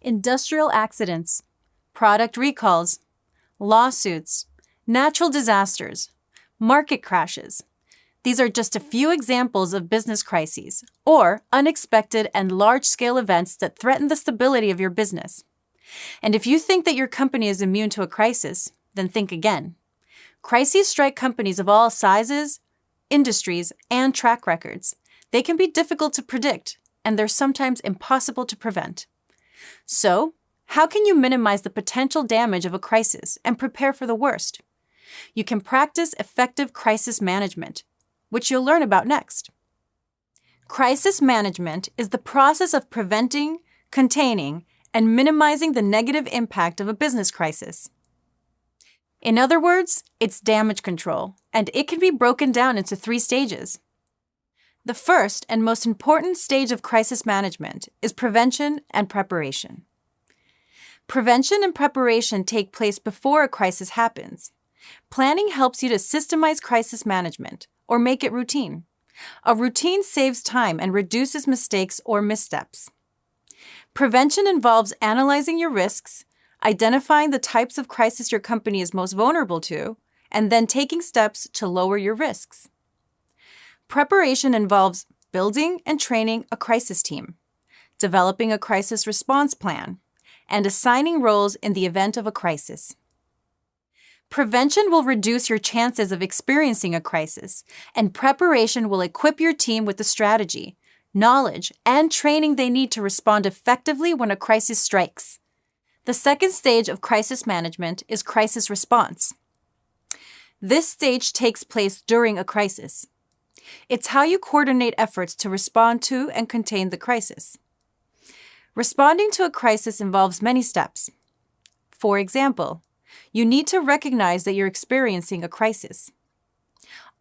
industrial accidents, product recalls, lawsuits, natural disasters, market crashes. These are just a few examples of business crises, or unexpected and large-scale events that threaten the stability of your business. And if you think that your company is immune to a crisis, then think again. Crises strike companies of all sizes, industries, and track records. They can be difficult to predict, and they're sometimes impossible to prevent. So, how can you minimize the potential damage of a crisis and prepare for the worst? You can practice effective crisis management, which you'll learn about next. Crisis management is the process of preventing, containing, and minimizing the negative impact of a business crisis. In other words, it's damage control, and it can be broken down into 3 stages. The first and most important stage of crisis management is prevention and preparation. Prevention and preparation take place before a crisis happens. Planning helps you to systemize crisis management, or make it routine. A routine saves time and reduces mistakes or missteps. Prevention involves analyzing your risks, identifying the types of crisis your company is most vulnerable to, and then taking steps to lower your risks. Preparation involves building and training a crisis team, developing a crisis response plan, and assigning roles in the event of a crisis. Prevention will reduce your chances of experiencing a crisis, and preparation will equip your team with the strategy, knowledge, and training they need to respond effectively when a crisis strikes. The second stage of crisis management is crisis response. This stage takes place during a crisis. It's how you coordinate efforts to respond to and contain the crisis. Responding to a crisis involves many steps. For example, you need to recognize that you're experiencing a crisis.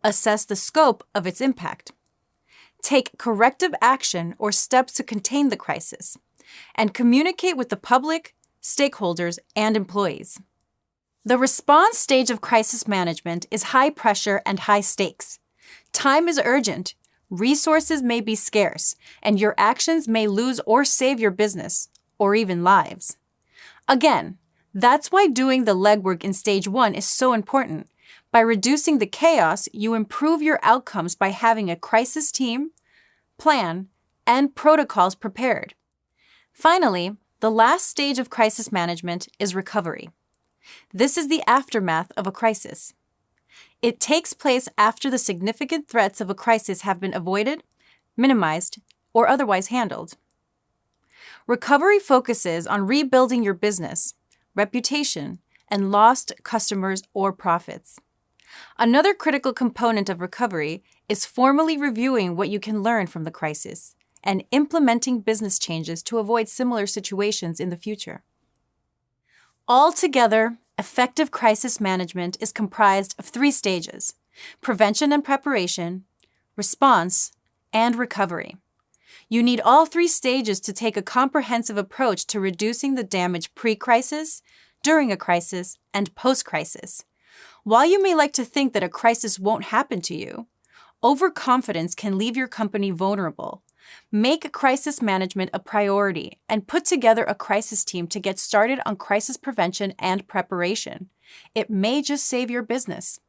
Assess the scope of its impact. Take corrective action or steps to contain the crisis, and communicate with the public, stakeholders, and employees. The response stage of crisis management is high pressure and high stakes. Time is urgent, resources may be scarce, and your actions may lose or save your business, or even lives. Again, that's why doing the legwork in stage 1 is so important. By reducing the chaos, you improve your outcomes by having a crisis team, plan, and protocols prepared. Finally, the last stage of crisis management is recovery. This is the aftermath of a crisis. It takes place after the significant threats of a crisis have been avoided, minimized, or otherwise handled. Recovery focuses on rebuilding your business, reputation, and lost customers or profits. Another critical component of recovery is formally reviewing what you can learn from the crisis and implementing business changes to avoid similar situations in the future. Altogether, effective crisis management is comprised of 3 stages: prevention and preparation, response, and recovery. You need all 3 stages to take a comprehensive approach to reducing the damage pre-crisis, during a crisis, and post-crisis. While you may like to think that a crisis won't happen to you, overconfidence can leave your company vulnerable. Make crisis management a priority and put together a crisis team to get started on crisis prevention and preparation. It may just save your business.